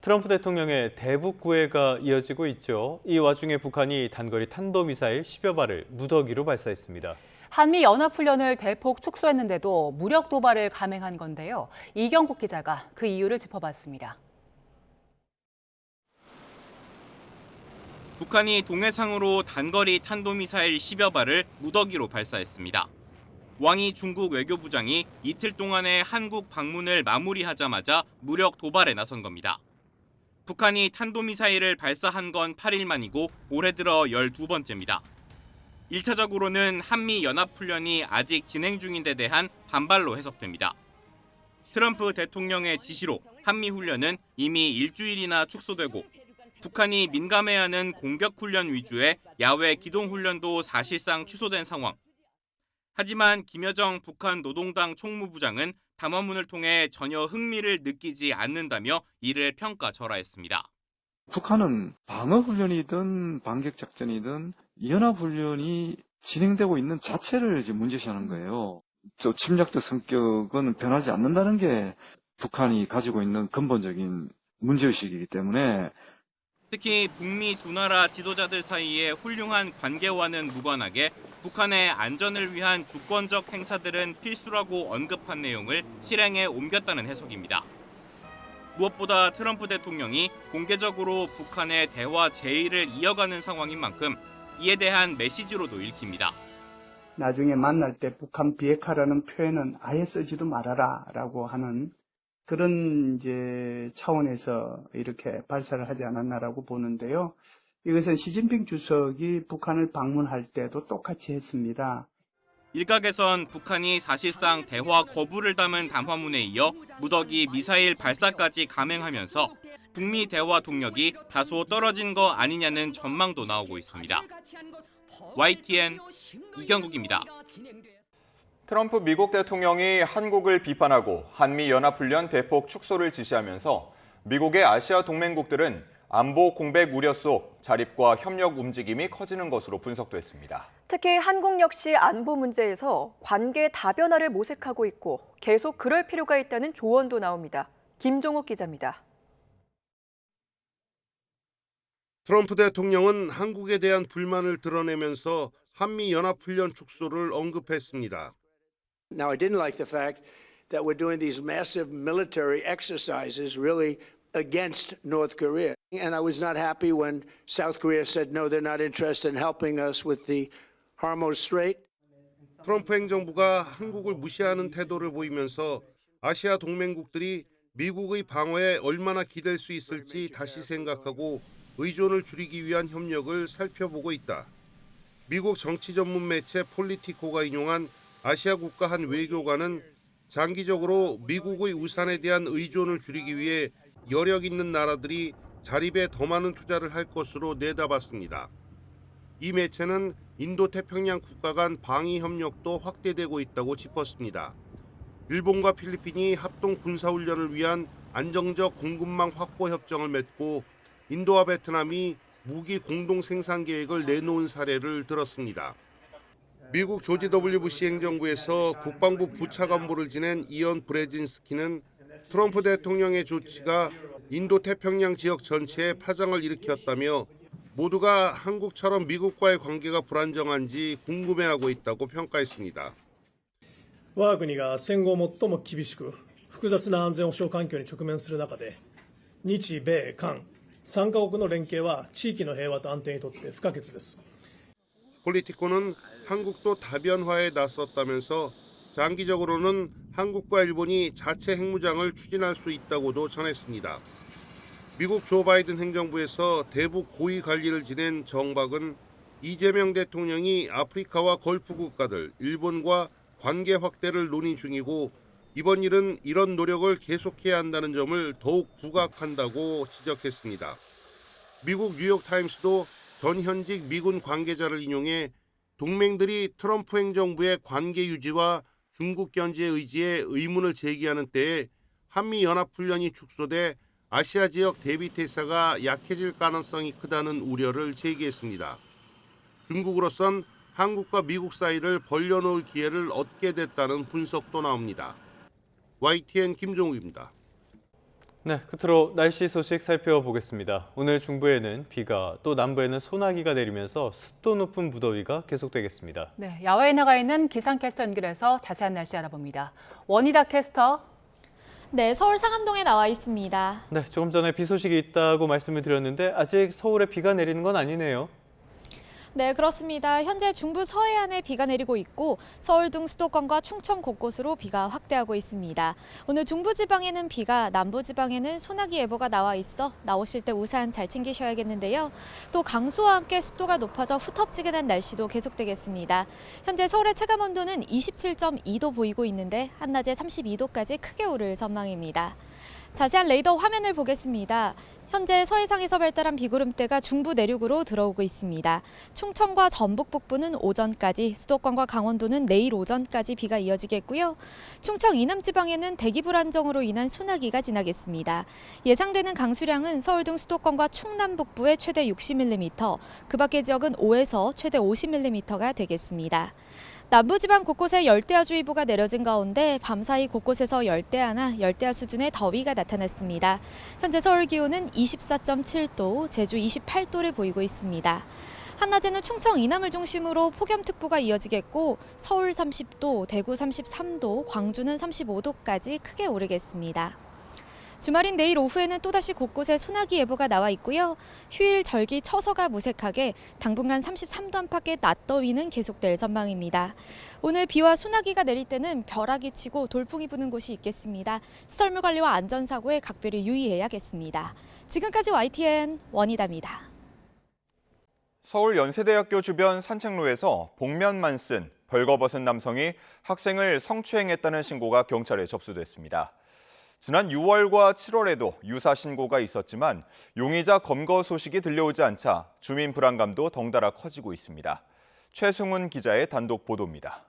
트럼프 대통령의 대북 구애가 이어지고 있죠. 이 와중에 북한이 단거리 탄도미사일 10여 발을 무더기로 발사했습니다. 한미 연합훈련을 대폭 축소했는데도 무력 도발을 감행한 건데요. 이경국 기자가 그 이유를 짚어봤습니다. 북한이 동해상으로 단거리 탄도미사일 10여 발을 무더기로 발사했습니다. 왕이 중국 외교부장이 이틀 동안의 한국 방문을 마무리하자마자 무력 도발에 나선 겁니다. 북한이 탄도미사일을 발사한 건 8일 만이고 올해 들어 12번째입니다. 1차적으로는 한미연합훈련이 아직 진행 중인 데 대한 반발로 해석됩니다. 트럼프 대통령의 지시로 한미훈련은 이미 일주일이나 축소되고 북한이 민감해하는 공격훈련 위주의 야외 기동훈련도 사실상 취소된 상황. 하지만 김여정 북한 노동당 총무부장은 담화문을 통해 전혀 흥미를 느끼지 않는다며 이를 평가절하했습니다. 북한은 방어훈련이든 반격작전이든 연합훈련이 진행되고 있는 자체를 지금 문제시하는 거예요. 침략적 성격은 변하지 않는다는 게 북한이 가지고 있는 근본적인 문제의식이기 때문에 특히 북미 두 나라 지도자들 사이의 훌륭한 관계와는 무관하게 북한의 안전을 위한 주권적 행사들은 필수라고 언급한 내용을 실행에 옮겼다는 해석입니다. 무엇보다 트럼프 대통령이 공개적으로 북한의 대화 제의를 이어가는 상황인 만큼 이에 대한 메시지로도 읽힙니다. 나중에 만날 때 북한 비핵화라는 표현은 아예 쓰지도 말아라라고 하는 그런 이제 차원에서 이렇게 발사를 하지 않았나라고 보는데요. 이것은 시진핑 주석이 북한을 방문할 때도 똑같이 했습니다. 일각에선 북한이 사실상 대화 거부를 담은 담화문에 이어 무더기 미사일 발사까지 감행하면서 북미 대화 동력이 다소 떨어진 거 아니냐는 전망도 나오고 있습니다. YTN 이경국입니다. 트럼프 미국 대통령이 한국을 비판하고 한미연합훈련 대폭 축소를 지시하면서 미국의 아시아 동맹국들은 안보 공백 우려 속 자립과 협력 움직임이 커지는 것으로 분석됐습니다. 특히 한국 역시 안보 문제에서 관계 다변화를 모색하고 있고 계속 그럴 필요가 있다는 조언도 나옵니다. 김종욱 기자입니다. 트럼프 대통령은 한국에 대한 불만을 드러내면서 한미연합훈련 축소를 언급했습니다. Now, I didn't like the fact that we're doing these massive military exercises really against North Korea. And I was not happy when South Korea said, no, they're not interested in helping us with the Hormuz Strait. 트럼프 행정부가 한국을 무시하는 태도를 보이면서 아시아 동맹국들이 미국의 방어에 얼마나 기댈 수 있을지 다시 생각하고 의존을 줄이기 위한 협력을 살펴보고 있다. 미국 정치 전문 매체 폴리티코가 인용한 아시아 국가 한 외교관은 장기적으로 미국의 우산에 대한 의존을 줄이기 위해 여력 있는 나라들이 자립에 더 많은 투자를 할 것으로 내다봤습니다. 이 매체는 인도태평양 국가 간 방위 협력도 확대되고 있다고 짚었습니다. 일본과 필리핀이 합동 군사훈련을 위한 안정적 공급망 확보 협정을 맺고 인도와 베트남이 무기 공동 생산 계획을 내놓은 사례를 들었습니다. 미국 조지 W. 부시 행정부에서 국방부 부차관보를 지낸 이언 브레진스키는 트럼프 대통령의 조치가 인도태평양 지역 전체에 파장을 일으켰다며 모두가 한국처럼 미국과의 관계가 불안정한지 궁금해하고 있다고 평가했습니다. 我が国が戦後最も厳しく複雑な安全保障環境に直面する中で、日米韓3カ国の連携は地域の平和と安定にとって不可欠です。 폴리티코는 한국도 다변화에 나섰다면서 장기적으로는 한국과 일본이 자체 핵무장을 추진할 수 있다고도 전했습니다. 미국 조 바이든 행정부에서 대북 고위 관리를 지낸 정박은 이재명 대통령이 아프리카와 걸프 국가들, 일본과 관계 확대를 논의 중이고 이번 일은 이런 노력을 계속해야 한다는 점을 더욱 부각한다고 지적했습니다. 미국 뉴욕타임스도 전현직 미군 관계자를 인용해 동맹들이 트럼프 행정부의 관계 유지와 중국 견제의 의지에 의문을 제기하는 때에 한미연합훈련이 축소돼 아시아 지역 대비태세가 약해질 가능성이 크다는 우려를 제기했습니다. 중국으로선 한국과 미국 사이를 벌려놓을 기회를 얻게 됐다는 분석도 나옵니다. YTN 김종욱입니다. 네, 끝으로 날씨 소식 살펴보겠습니다. 오늘 중부에는 비가, 또 남부에는 소나기가 내리면서 습도 높은 무더위가 계속되겠습니다. 네, 야외에 나가 있는 기상캐스터 연결해서 자세한 날씨 알아봅니다. 원희다 캐스터. 네, 서울 상암동에 나와 있습니다. 네, 조금 전에 비 소식이 있다고 말씀을 드렸는데 아직 서울에 비가 내리는 건 아니네요. 네, 그렇습니다. 현재 중부 서해안에 비가 내리고 있고 서울 등 수도권과 충청 곳곳으로 비가 확대하고 있습니다. 오늘 중부지방에는 비가, 남부지방에는 소나기 예보가 나와 있어 나오실 때 우산 잘 챙기셔야겠는데요. 또 강수와 함께 습도가 높아져 후텁지근한 날씨도 계속되겠습니다. 현재 서울의 체감온도는 27.2도 보이고 있는데 한낮에 32도까지 크게 오를 전망입니다. 자세한 레이더 화면을 보겠습니다. 현재 서해상에서 발달한 비구름대가 중부 내륙으로 들어오고 있습니다. 충청과 전북 북부는 오전까지, 수도권과 강원도는 내일 오전까지 비가 이어지겠고요. 충청 이남 지방에는 대기 불안정으로 인한 소나기가 지나겠습니다. 예상되는 강수량은 서울 등 수도권과 충남 북부에 최대 60mm, 그 밖의 지역은 5에서 최대 50mm가 되겠습니다. 남부지방 곳곳에 열대야주의보가 내려진 가운데 밤사이 곳곳에서 열대야나 열대야 수준의 더위가 나타났습니다. 현재 서울 기온은 24.7도, 제주 28도를 보이고 있습니다. 한낮에는 충청 이남을 중심으로 폭염특보가 이어지겠고 서울 30도, 대구 33도, 광주는 35도까지 크게 오르겠습니다. 주말인 내일 오후에는 또다시 곳곳에 소나기 예보가 나와 있고요. 휴일 절기 처서가 무색하게 당분간 33도 안팎의 낮더위는 계속될 전망입니다. 오늘 비와 소나기가 내릴 때는 벼락이 치고 돌풍이 부는 곳이 있겠습니다. 시설물 관리와 안전사고에 각별히 유의해야겠습니다. 지금까지 YTN 원희다입니다. 서울 연세대학교 주변 산책로에서 복면만 쓴 벌거벗은 남성이 학생을 성추행했다는 신고가 경찰에 접수됐습니다. 지난 6월과 7월에도 유사 신고가 있었지만 용의자 검거 소식이 들려오지 않자 주민 불안감도 덩달아 커지고 있습니다. 최승훈 기자의 단독 보도입니다.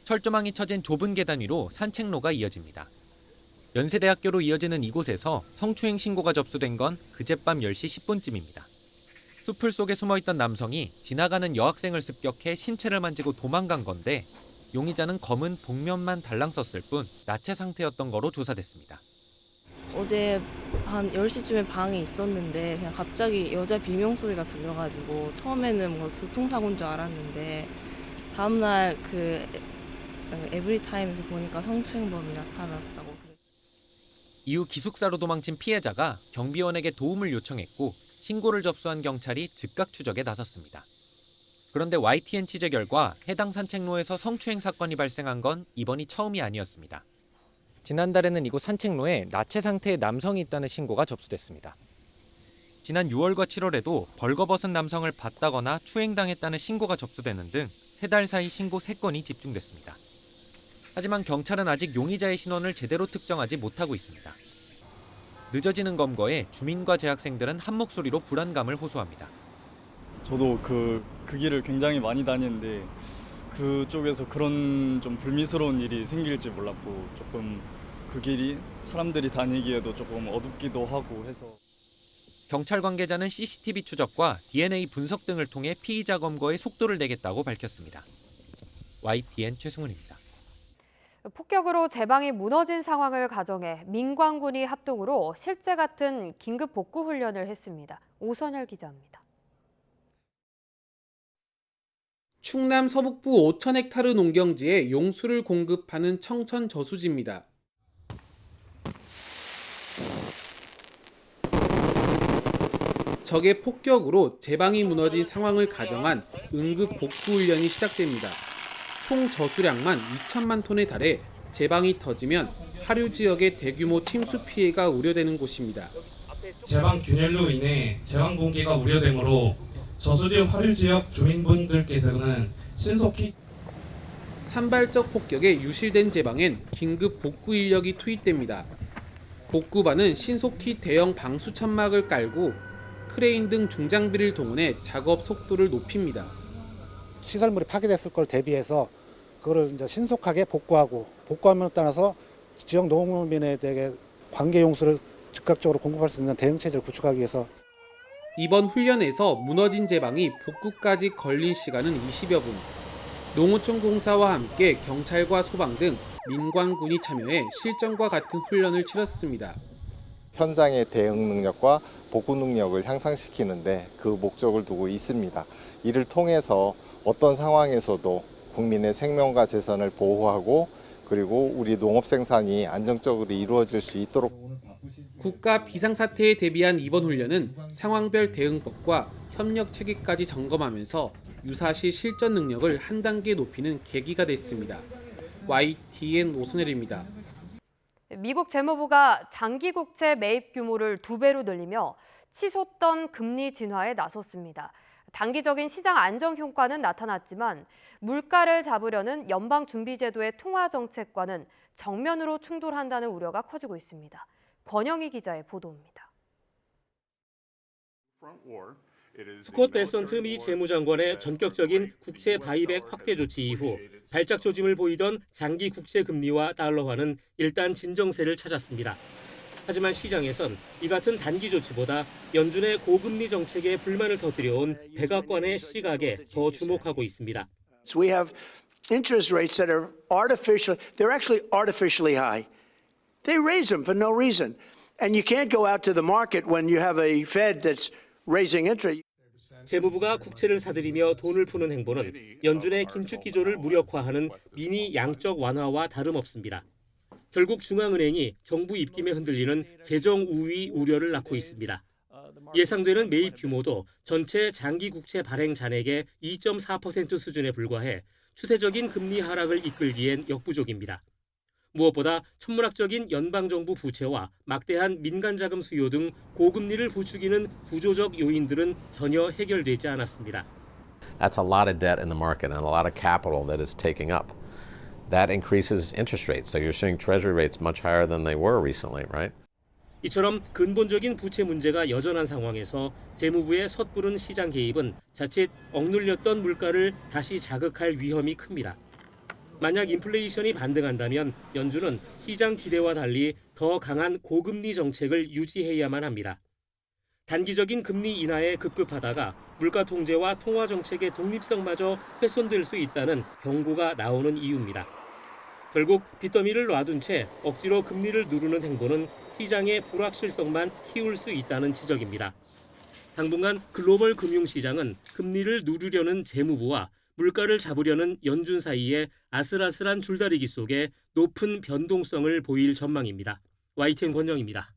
철조망이 쳐진 좁은 계단 위로 산책로가 이어집니다. 연세대학교로 이어지는 이곳에서 성추행 신고가 접수된 건 그젯밤 10시 10분쯤입니다. 숲을 속에 숨어있던 남성이 지나가는 여학생을 습격해 신체를 만지고 도망간 건데 용의자는 검은 복면만 달랑 썼을 뿐 나체 상태였던 거로 조사됐습니다. 어제 한 10시쯤에 방에 있었는데 그냥 갑자기 여자 비명 소리가 들려가지고 처음에는 뭐 교통사고인 줄 알았는데 다음날 그 에브리타임에서 보니까 성추행범이 나타났다고 그랬어요. 이후 기숙사로 도망친 피해자가 경비원에게 도움을 요청했고 신고를 접수한 경찰이 즉각 추적에 나섰습니다. 그런데 YTN 취재 결과 해당 산책로에서 성추행 사건이 발생한 건 이번이 처음이 아니었습니다. 지난달에는 이곳 산책로에 나체 상태의 남성이 있다는 신고가 접수됐습니다. 지난 6월과 7월에도 벌거벗은 남성을 봤다거나 추행당했다는 신고가 접수되는 등 세 달 사이 신고 3건이 집중됐습니다. 하지만 경찰은 아직 용의자의 신원을 제대로 특정하지 못하고 있습니다. 늦어지는 검거에 주민과 재학생들은 한 목소리로 불안감을 호소합니다. 저도 그 길을 굉장히 많이 다니는데 그쪽에서 그런 좀 불미스러운 일이 생길지 몰랐고 조금 그 길이 사람들이 다니기에도 조금 어둡기도 하고 해서. 경찰 관계자는 CCTV 추적과 DNA 분석 등을 통해 피의자 검거에 속도를 내겠다고 밝혔습니다. YTN 최승훈입니다. 폭격으로 제방이 무너진 상황을 가정해 민관군이 합동으로 실제 같은 긴급 복구 훈련을 했습니다. 오선열 기자입니다. 충남 서북부 5,000헥타르 농경지에 용수를 공급하는 청천 저수지입니다. 적의 폭격으로 제방이 무너진 상황을 가정한 응급 복구 훈련이 시작됩니다. 총 저수량만 2천만 톤에 달해 제방이 터지면 하류 지역의 대규모 침수 피해가 우려되는 곳입니다. 제방 균열로 인해 제방 붕괴가 우려되므로 저수지 하류 지역 주민분들께서는 신속히 산발적 폭격에 유실된 제방엔 긴급 복구 인력이 투입됩니다. 복구반은 신속히 대형 방수 천막을 깔고 크레인 등 중장비를 동원해 작업 속도를 높입니다. 시설물이 파괴됐을 걸 대비해서 그거를 이제 신속하게 복구함에 따라서 지역 농민에게 관계 용수를 즉각적으로 공급할 수 있는 대응 체제를 구축하기 위해서. 이번 훈련에서 무너진 제방이 복구까지 걸린 시간은 20여 분. 농어촌 공사와 함께 경찰과 소방 등 민관군이 참여해 실전과 같은 훈련을 치렀습니다. 현장의 대응 능력과 복구 능력을 향상시키는데 그 목적을 두고 있습니다. 이를 통해서 어떤 상황에서도 국민의 생명과 재산을 보호하고 그리고 우리 농업 생산이 안정적으로 이루어질 수 있도록 국가 비상사태에 대비한 이번 훈련은 상황별 대응법과 협력 체계까지 점검하면서 유사시 실전 능력을 한 단계 높이는 계기가 됐습니다. YTN 오선일입니다. 미국 재무부가 장기 국채 매입 규모를 2배로 늘리며 치솟던 금리 진화에 나섰습니다. 단기적인 시장 안정 효과는 나타났지만 물가를 잡으려는 연방준비제도의 통화 정책과는 정면으로 충돌한다는 우려가 커지고 있습니다. 권영희 기자의 보도입니다. 스콧 베선트 미 재무장관의 전격적인 국채 바이백 확대 조치 이후 발작 조짐을 보이던 장기 국채 금리와 달러화는 일단 진정세를 찾았습니다. 하지만 시장에선 이 같은 단기 조치보다 연준의 고금리 정책에 불만을 터뜨려온 백악관의 시각에 더 주목하고 있습니다. We have interest rates that are artificial. They're actually artificially high. They raise them for no reason. And you can't go out to the market when you have a Fed that's raising interest. 재무부가 국채를 사들이며 돈을 푸는 행보는 연준의 긴축 기조를 무력화하는 미니 양적 완화와 다름없습니다. 결국 중앙은행이 정부 입김에 흔들리는 재정 우위 우려를 낳고 있습니다. 예상되는 매입 규모도 전체 장기 국채 발행 잔액의 2.4% 수준에 불과해 추세적인 금리 하락을 이끌기엔 역부족입니다. 무엇보다 천문학적인 연방정부 부채와 막대한 민간자금 수요 등 고금리를 부추기는 구조적 요인들은 전혀 해결되지 않았습니다. That's a lot of debt in the market and a lot of capital that is taking up. That increases interest rates. So you're seeing treasury rates much higher than they were recently, right? 이처럼 근본적인 부채 문제가 여전한 상황에서 재무부의 섣부른 시장 개입은 자칫 억눌렸던 물가를 다시 자극할 위험이 큽니다. 만약 인플레이션이 반등한다면 연준은 시장 기대와 달리 더 강한 고금리 정책을 유지해야만 합니다. 단기적인 금리 인하에 급급하다가 물가 통제와 통화 정책의 독립성마저 훼손될 수 있다는 경고가 나오는 이유입니다. 결국 빚더미를 놔둔 채 억지로 금리를 누르는 행보는 시장의 불확실성만 키울 수 있다는 지적입니다. 당분간 글로벌 금융시장은 금리를 누르려는 재무부와 물가를 잡으려는 연준 사이의 아슬아슬한 줄다리기 속에 높은 변동성을 보일 전망입니다. YTN 권영입니다.